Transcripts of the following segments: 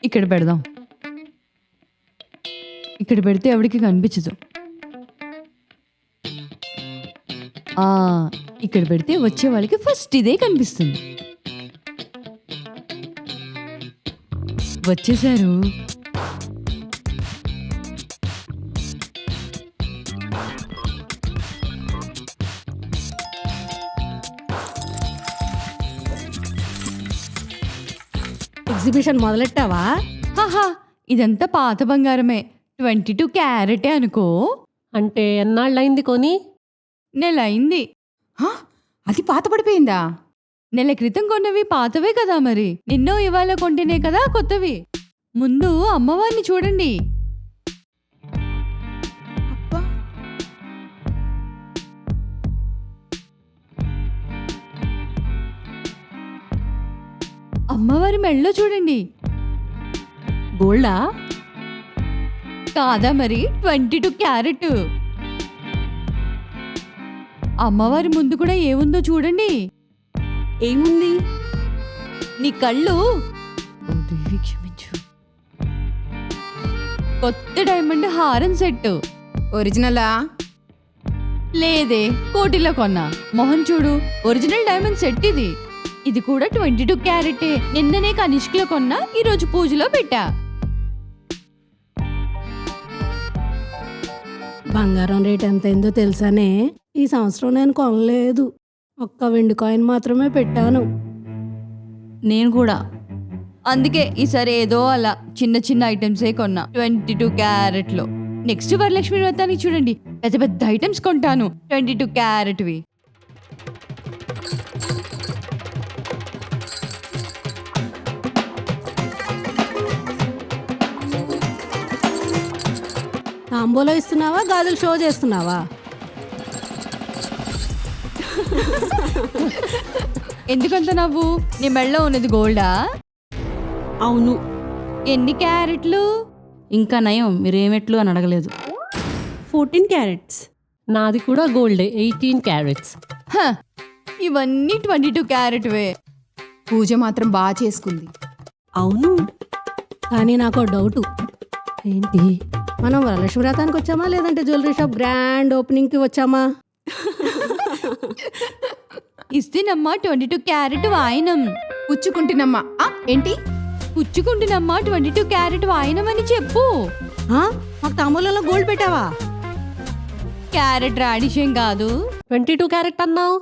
ఇక్కడ పెడదాం. ఇక్కడ పెడితే ఎవరికి కనిపించదు. ఇక్కడ పెడితే వచ్చే వాళ్ళకి ఫస్ట్ ఇదే కనిపిస్తుంది. వచ్చేసారు. ఎగ్జిబిషన్ మొదలెట్టావా? హాహా, ఇదంతా పాత బంగారమే. 22 క్యారెటే అనుకో. అంటే ఎన్నాళ్ళైంది కొని? నెల అయింది. అది పాత పడిపోయిందా? నెల క్రితం కొన్నవి పాతవే కదా మరి. నిన్నో ఇవాళ కొంటేనే కదా కొత్తవి. ముందు అమ్మవారిని చూడండి. అబ్బా, అమ్మవారి మెళ్ళో చూడండి. గోల్డా? కాదా మరి, 22 క్యారెట్. అమ్మవారి ముందు కూడా ఏముందో చూడండి. ఏముంది? నీ కళ్ళు. ఓ దేవి క్షమించు. కొత్త డైమండ్ హారం సెట్. ఒరిజినలా? లేదే, కోటిలో కొన్నా. మొహం చూడు, ఒరిజినల్ డైమండ్ సెట్ ఇది. ఇది కూడా 22 క్యారెటే. నిన్ననే కనిష్కలో కొన్నా, ఈరోజు పూజలో పెట్టా. బంగారం రేట్ ఎంత అయిందో తెలుసానే? ఈ సంవత్సరం నేను కొనలేదు. ఒక్క వెండి కాయిన్ మాత్రమే పెట్టాను. నేను కూడా. అందుకే ఈసారి ఏదో అలా చిన్న చిన్న ఐటమ్సే కొన్నా 22 క్యారెట్లో. నెక్స్ట్ వరలక్ష్మి వ్రతానికి చూడండి, పెద్ద పెద్ద ఐటమ్స్ కొంటాను 22 క్యారెట్వి. తాంబూలో ఇస్తున్నావా, గాజులు షో చేస్తున్నావా? ఎందుకంత నవ్వు? నీ మెళ్ళో ఉన్నది గోల్డా? అవును. ఎన్ని క్యారెట్లు? ఇంకా నయం మీరేమెట్లు అని అడగలేదు. 14 క్యారెట్స్. నాది కూడా గోల్డే, 18 క్యారెట్స్. హ, ఇవన్నీ 22 క్యారెట్వే. పూజ మాత్రం బాగా చేసుకుంది. అవును. కానీ నాకు డౌటు. ఏంటి? మనం వరలక్ష్మి వ్రతానికి వచ్చామా, లేదంటే జ్యువెలరీ షాప్ గ్రాండ్ ఓపెనింగ్కి వచ్చామా? ఇస్తేనమ్మా 22 క్యారెట్ వాయినం. పుచ్చుకుంటున్నమ్మా. ఏంటి? పుచ్చుకుంటున్నమ్మా 22 క్యారెట్ వాయినం అని చెప్పు. మాకు తాంబూలంలో గోల్డ్ పెట్టావా? క్యారెట్ రాడిషేం కాదు. 22 క్యారెట్ అన్నావు?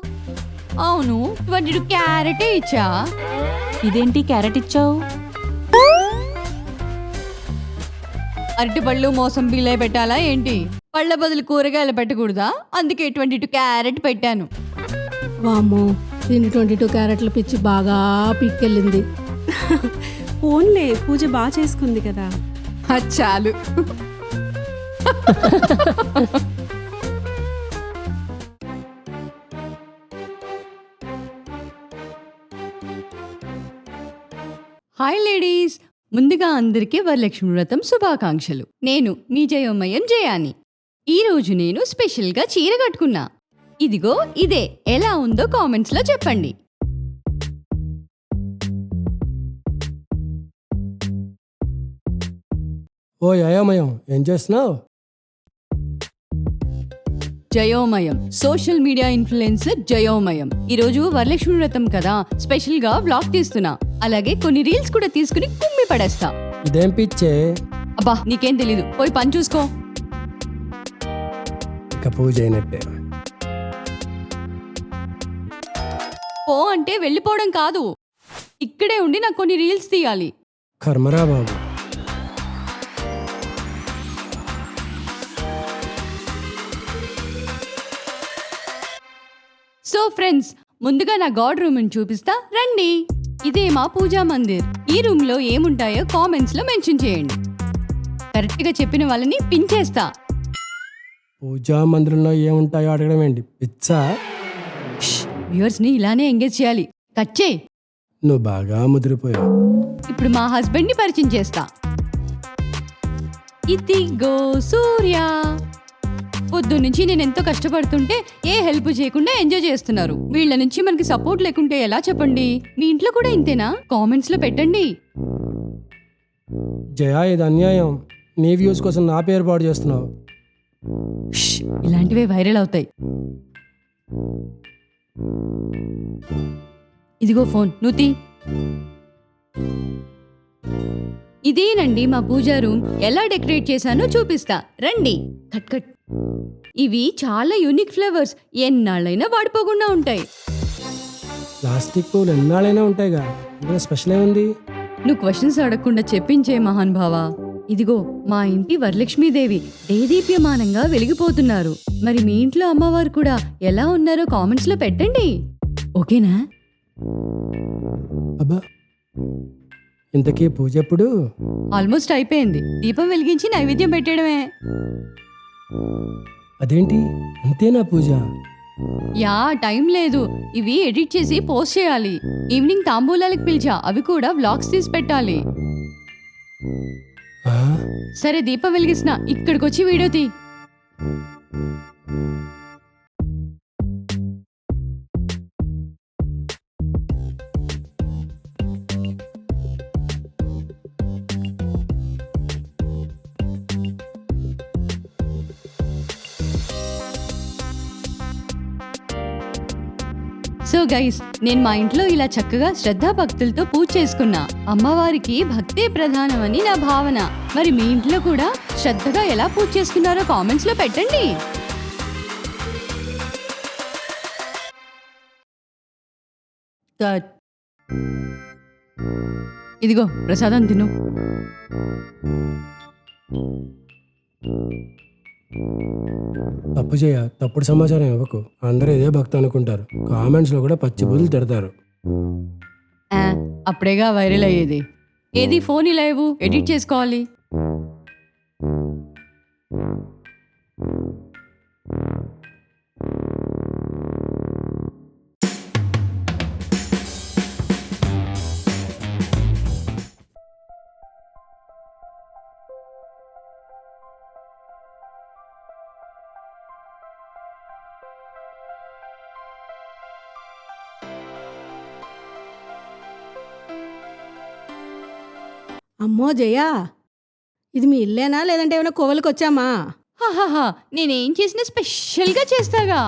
అవును, 22 క్యారెటే ఇచ్చా. ఇదేంటి క్యారెట్ ఇచ్చావు? అరటిపళ్ళు మోసంబీలే పెట్టాలా ఏంటి? పళ్ళ బదులు కూరగాయలు పెట్టకూడదా? అందుకే 22 క్యారెట్ పెట్టాను. వామ్మో, దీన్ని 22 క్యారెట్ల పిచ్చి బాగా పీక్కెళ్ళింది. ఫోన్లే, పూజ బాగా చేసుకుంది కదా. చాలు. హాయ్ లేడీస్, ముందుగా అందరికీ వరలక్ష్మి వ్రతం శుభాకాంక్షలు. నేను మీ జయోమయం జయాని. ఈరోజు నేను స్పెషల్గా చీర కట్టుకున్నా. ఇదిగో ఇదే. ఎలా ఉందో కామెంట్స్లో చెప్పండి. ఓ అయోమయం, ఏం చేస్తున్నావు? జయోమయం, సోషల్ మీడియా ఇన్ఫ్లుయెన్సర్ జయోమయం. ఈరోజు వరలక్ష్మి వ్రతం కదా, స్పెషల్ గా వ్లాగ్ తీస్తున్నా. అలాగే కొన్ని రీల్స్ కూడా తీసుకుని కుమ్మి పడేస్తా. ఇదేం పిచ్చే? అబ్బా, నీకేం తెలీదు, పోయి పని చూసుకో. ఇక పూజ అయినట్టే. పో అంటే వెళ్ళిపోవడం కాదు, ఇక్కడే ఉండి నాకు కొన్ని రీల్స్ తీయాలి. కర్మరా బాబు. సో ఫ్రెండ్స్, ముందుగా నా గాడ్ రూమ్ ని చూపిస్తా రండి. ఇదే మా పూజా మందిర్. ఈ రూమ్ లో ఏముంటాయో కామెంట్స్ లో మెన్షన్ చేయండి. కరెక్ట్ గా చెప్పిన వాళ్ళని పిన్ చేస్తా. పూజా మందిరంలో ఏముంటాయో అడగడం ఏంటి పిచ్చా? వ్యూవర్స్ ని ఇలానే ఎంగేజ్ చేయాలి. కచ్చే. నువ్వు బాగా ముదిరిపోయావు. ఇప్పుడు మా హస్బెండ్ ని పరిచయం చేస్తా. ఇదిగో సూర్య. పొద్దున్నుంచి నేను ఎంతో కష్టపడుతుంటే ఏ హెల్ప్ చేయకుండా ఎంజాయ్ చేస్తున్నారు. వీళ్ళ నుంచి మనకి సపోర్ట్ లేకుంటే ఎలా చెప్పండి? మీ ఇంట్లో కూడా ఇంతేనా? కామెంట్స్ లో పెట్టండి. జయా ఇది అన్యాయం. నీ వ్యూస్ కోసం నా పేరు పాడు చేస్తున్నావు. ష్, ఇలాంటివే వైరల్ అవుతాయి. ఇదిగో ఫోన్ నూతి. ఇదేనండి మా పూజా రూమ్. ఎలా డెకరేట్ చేశానో చూపిస్తా రండి. Cut cut. ఇవి చాలా యూనిక్ ఫ్లేవర్స్, ఎన్నాళ్ళైనా వాడిపోకుండా ఉంటాయి. ప్లాస్టిక్ పూలు ఎన్నాళ్ళైనా ఉంటాయిగా, ఇందులో స్పెషల్ ఏముంది? నువ్వు క్వశ్చన్స్ అడగకుండా చెప్పించే మహాన్ భావా. ఇదిగో మా ఇంటి వరలక్ష్మీదేవి దేదీప్యమానంగా వెలిగిపోతున్నారు. మరి మీ ఇంట్లో అమ్మవారు కూడా ఎలా ఉన్నారో కామెంట్స్ లో పెట్టండి, ఓకేనా? అబ్బా, ఇంతకీ పూజ ఎప్పుడు? ఆల్మోస్ట్ అయిపోయింది. దీపం వెలిగించి నైవేద్యం పెట్టడమే. అదేంటి అంతేనా పూజ? యా, టైం లేదు. ఇవి ఎడిట్ చేసి పోస్ట్ చేయాలి. ఈవినింగ్ తాంబూలాలకు పిలిచా, అవి కూడా వ్లాగ్స్ తీసి పెట్టాలి. ఆ? సరే దీపం వెలిగిస్తున్నా, ఇక్కడికి వచ్చి వీడియో తీ. సో గైస్, నేను మా ఇంట్లో ఇలా చక్కగా శ్రద్ధాభక్తులతో పూజ చేసుకున్నా. అమ్మవారికి భక్తే ప్రధానమని నా భావన. మరి మీ ఇంట్లో కూడా శ్రద్ధగా ఎలా పూజ చేసుకున్నారో కామెంట్స్ లో పెట్టండి. కట్. ఇదిగో ప్రసాదం తిను. తప్పు చేయ, తప్పుడు సమాచారం ఇవ్వకు. అందరూ ఇదే భక్తి అనుకుంటారు. కామెంట్స్ లో కూడా పచ్చి బుద్ధులు తిడతారు. ఆ, అప్పుడేగా వైరల్ అయ్యేది. ఏది ఫోన్ ఇలా ఇవ్వు, ఎడిట్ చేసుకోవాలి. అమ్మో జయా, ఇది మీ ఇల్లేనా లేదంటే ఏమైనా కోవలికి వచ్చామా? హాహాహా, నేనేం చేసినా స్పెషల్గా చేస్తాగా.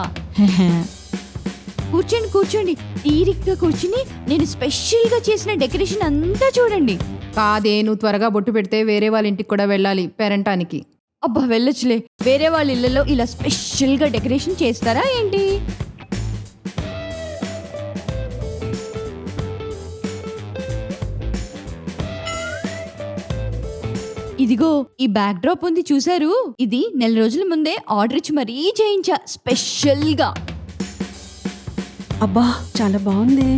కూర్చోండి కూర్చోండి, తీరిగ్గా కూర్చుని నేను స్పెషల్గా చేసిన డెకరేషన్ అంతా చూడండి. కాదే, నువ్వు త్వరగా బొట్టు పెడితే వేరే వాళ్ళ ఇంటికి కూడా వెళ్ళాలి పేరంటానికి. అబ్బా వెళ్ళొచ్చులే. వేరే వాళ్ళ ఇళ్ళలో ఇలా స్పెషల్గా డెకరేషన్ చేస్తారా ఏంటి? ఇదిగో ఈ బ్యాక్ డ్రాప్ ఉంది చూసారు? ఇది నెల రోజుల ముందే ఆర్డర్ ఇచ్చి మరీ చేయించా స్పెషల్గా. అబ్బా చాలా బాగుంది.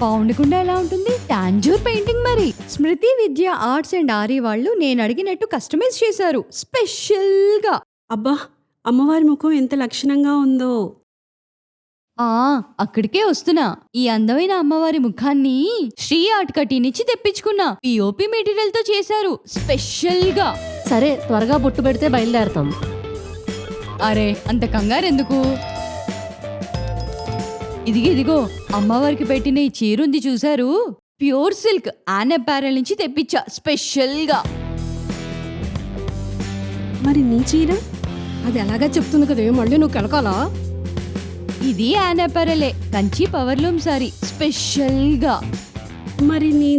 బాగుండకుండా ఎలా ఉంటుంది? టాంజూర్ పెయింటింగ్ మరి. స్మృతి విద్య ఆర్ట్స్ అండ్ ఆరి వాళ్ళు నేను అడిగినట్టు కస్టమైజ్ చేశారు స్పెషల్గా. అబ్బా అమ్మవారి ముఖం ఎంత లక్షణంగా ఉందో. అక్కడికే వస్తున్నా. ఈ అందమైన అమ్మవారి ముఖాన్ని శ్రీ ఆర్ట్ కట్టి నుంచి తెప్పించుకున్నా. పిఓపి మెటీరియల్ తో చేశారు స్పెషల్గా. సరే త్వరగా బొట్టు పెడితే బయలుదేరతాం. అరే అంత కంగారు ఎందుకు? ఇదిగో అమ్మవారికి పెట్టిన ఈ చీర ఉంది చూసారు? ప్యూర్ సిల్క్ యాన్ అపారెల్ నుంచి తెప్పించా స్పెషల్గా. మరి నీ చీర? అది ఎలాగా చెప్తుంది కదా, మళ్ళీ నువ్వు కెలకాలా? ఇది యాన్ అపారెలే, కంచి పవర్లూమ్ సారీ స్పెషల్గా. మరి నీ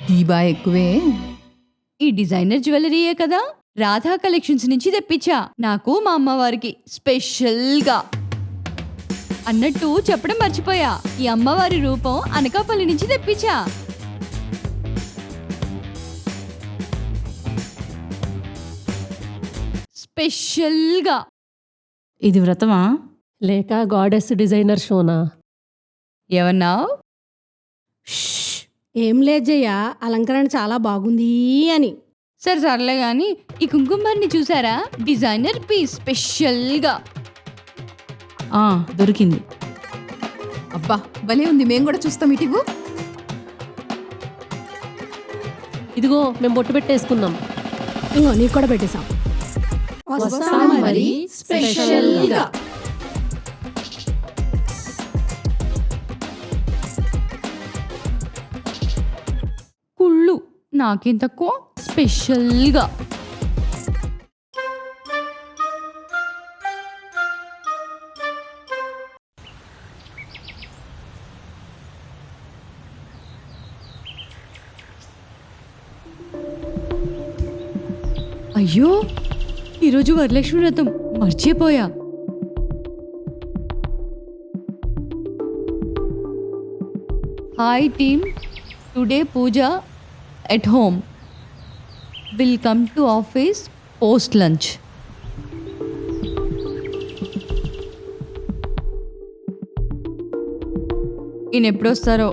దీబా ఎక్కువే. ఈ డిజైనర్ జ్యువెలరీయే కదా, రాధా కలెక్షన్స్ నుంచి తెప్పించా. నాకు మా అమ్మవారికి స్పెషల్గా. అన్నట్టు చెప్పడం మర్చిపోయా, ఈ అమ్మవారి రూపం అనకాపల్లి నుంచి తెప్పించా. స్పెషల్గా. ఇది వ్రతమా లేక గాడెస్ డిజైనర్ షోనా? ఏమన్నావు? ఏం లేదు జయ్యా, అలంకరణ చాలా బాగుంది అని. సర్లే గాని ఈ కుంకుమని చూసారా? డిజైనర్ పీస్ స్పెషల్గా. దొరికింది. అబ్బా భలే ఉంది, మేము కూడా చూస్తాం. ఇటివు ఇదిగో మేము బొట్టు పెట్టేసుకున్నాం. ఇంకో నీకు కూడా పెట్టేశాం. వస్తాం మరి స్పెషల్గా. నాకేం తక్కువ స్పెషల్గా. అయ్యో, ఈరోజు వరలక్ష్మి వ్రతం మర్చిపోయా. Hi team, today puja at home. Will come to office post lunch. ఈయన ఎప్పుడు వస్తారో.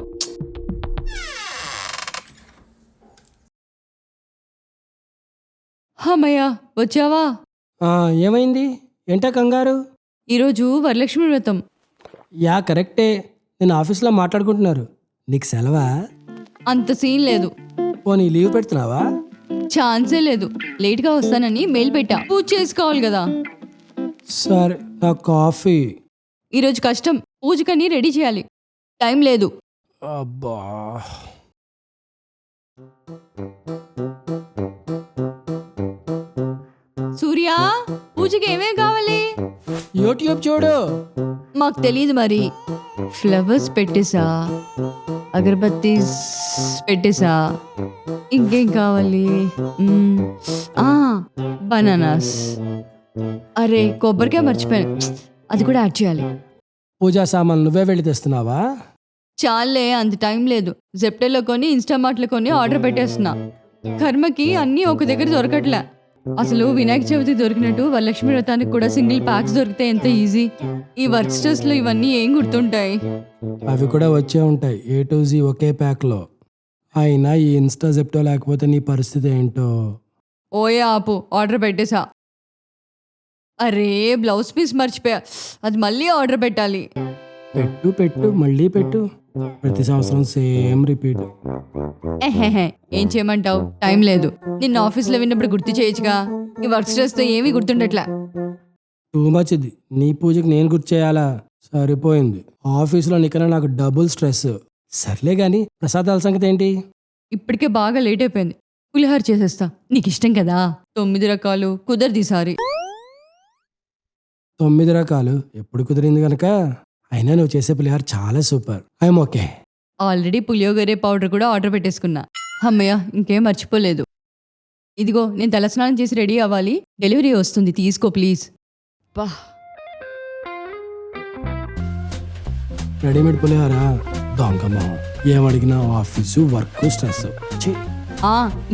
అమ్మయ్య, వచ్చావా? ఏమైంది? ఏంటా కంగారు? ఈరోజు వరలక్ష్మి వ్రతం. యా కరెక్టే, నేను ఆఫీస్లో మాట్లాడుకుంటున్నారు. నీకు సెలవా? అంత సీన్ లేదు. పోనీ లీవ్ పెడుతున్నావా? ఛాన్సే లేదు. లేట్గా వస్తానని మెయిల్ పెట్టా. పూజ చేసుకోవాలి కదా. సరే, నా కాఫీ. ఈరోజు కష్టం, పూజకని రెడీ చేయాలి. టైం లేదు. అబ్బా, సూర్య, పూజకి ఏమేం కావాలి? యూట్యూబ్ చూడు. మాకు తెలియదు మరి. ఫ్లవర్స్ పెట్టేసా, అగరబత్తీస్ పెట్టేసా. ఇంకేం కావాలి? బనానాస్. అరే, కొబ్బరికాయ మర్చిపోయాను, అది కూడా యాడ్ చేయాలి. పూజా సామాన్లు నువ్వే వెళ్ళి తెస్తున్నావా? చాలే, అంత టైం లేదు. జెప్టోలో కొని, ఇన్స్టామార్ట్లో కొని ఆర్డర్ పెట్టేస్తున్నా. కర్మకి అన్నీ ఒక దగ్గర దొరకట్లే. అసలు వినాయక చవితి దొరికినట్టు వరలక్ష్మి వ్రతానికి కూడా సింగిల్ ప్యాక్స్ దొరికితే ఎంత ఈజీ. ఈ వర్క్ స్ట్రెస్లో ఇవన్నీ ఏం గుర్తుంటాయి? అవి కూడా వచ్చే ఉంటాయి, A to Z ఒకే ప్యాక్లో. అయినా ఈ ఇన్స్టా జెప్టో లేకపోతే నీ పరిస్థితి ఏంటో. ఓయే ఆపు, ఆర్డర్ పెట్టేసా. అరే, బ్లౌజ్ పీస్ మర్చిపోయా, అది మళ్ళీ ఆర్డర్ పెట్టాలి. పెట్టు పెట్టు, మళ్ళీ పెట్టు. ప్రతి సంవత్సరం సేమ్ రిపీట్. ఎహెహె, ఏం చేయమంటావు? టైం లేదు. నిన్న ఆఫీస్లో విన్నప్పుడు గుర్తు చేయొచ్చుగా. ఈ వర్క్ స్ట్రెస్తో ఏమీ గుర్తుండట్లా. టూ మచ్ ఇది. నీ పూజకి నేను గుర్తు చేయాలా? సరిపోయింది. ఆఫీసులో నీకన్నా నాకు డబుల్ స్ట్రెస్. సర్లే గాని ప్రసాదాల సంగతి ఏంటి? ఇప్పటికే బాగా లేట్ అయిపోయింది. పులిహోర చేసేస్తా, నీకు ఇష్టం కదా. 9 రకాలు కుదరది సారి. 9 రకాలు ఎప్పుడు కుదిరింది కనుక. అయినా నువ్వు చేసే పులిహార చాలా super. I'm okay. Already puliyogare powder కూడా ఆర్డర్ పెట్టేసుకున్నా. అమ్మయ్య, ఇంకేం మర్చిపోలేదు. ఇదిగో, నేను తలస్నానం చేసి రెడీ అవ్వాలి. డెలివరీ వస్తుంది, తీసుకో ప్లీజ్. బా, రెడీమేడ్ పులిహార దొంగమ్మ. ఏమడిగినా ఆఫీసు, వర్క్, స్ట్రెస్.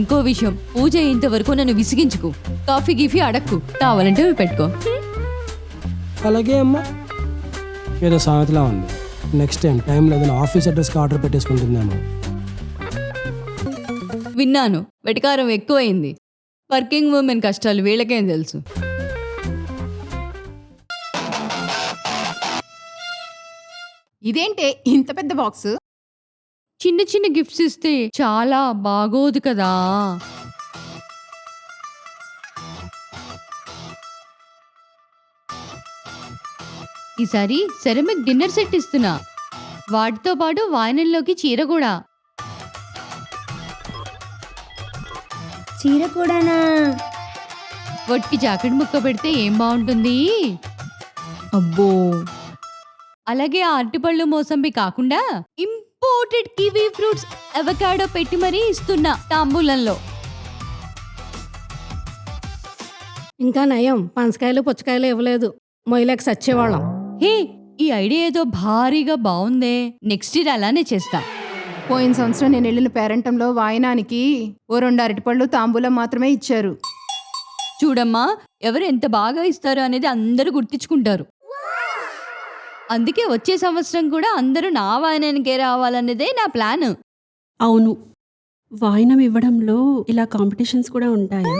ఇంకో విషయం, పూజ అయ్యేంతవరకు నన్ను విసిగించుకు. కాఫీ గీఫీ అడక్కు, కావాలంటే నువ్వు పెట్టుకో. అలాగే అమ్మా. ఏదో సామెతలా ఉంది. నెక్స్ట్ టైం లేదని ఆఫీస్ అడ్రస్కి ఆర్డర్ పెట్టేసుకుంటున్నాను. విన్నాను, వెటకారం ఎక్కువైంది. వర్కింగ్ ఉమెన్ కష్టాలు వీళ్ళకేం తెలుసు. ఇదేంటే ఇంత పెద్ద బాక్స్? చిన్న చిన్న గిఫ్ట్స్ ఇస్తే చాలా బాగోదు కదా. ఈసారి సెరమిక్ డిన్నర్ సెట్ ఇస్తున్నా. వాటితో పాటు వాయనంలోకి చీర కూడా. చీర కూడానా? వట్టి జాకెట్ ముక్క పెడితే ఏం బాగుంటుంది. అబ్బో, అలాగే ఆ అరటిపళ్ళు మోసంబి కాకుండా ఇంపోర్టెడ్ కివీ ఫ్రూట్స్, అవకాడో పెట్టి మరీ ఇస్తున్నా తాంబూలంలో. ఇంకా నయం, పనసకాయలు పుచ్చకాయలు ఇవ్వలేదు. మొయ్యలేక సచ్చేవాళ్ళం. హే, ఈ ఐడియా ఏదో భారీగా బాగుందే. నెక్స్ట్ ఇయర్ అలానే చేస్తా. పోయిన సంవత్సరం నేను వెళ్ళిన పేరంటంలో వాయనానికి ఓ 2 అరటిపళ్ళు తాంబూలం మాత్రమే ఇచ్చారు. చూడమ్మా, ఎవరు ఎంత బాగా ఇస్తారో అనేది అందరూ గుర్తించుకుంటారు. అందుకే వచ్చే సంవత్సరం కూడా అందరూ నా వాయనానికే రావాలన్నదే నా ప్లాన్. అవును, వాయినం ఇవ్వడంలో ఇలా కాంపిటీషన్స్ కూడా ఉంటాయా?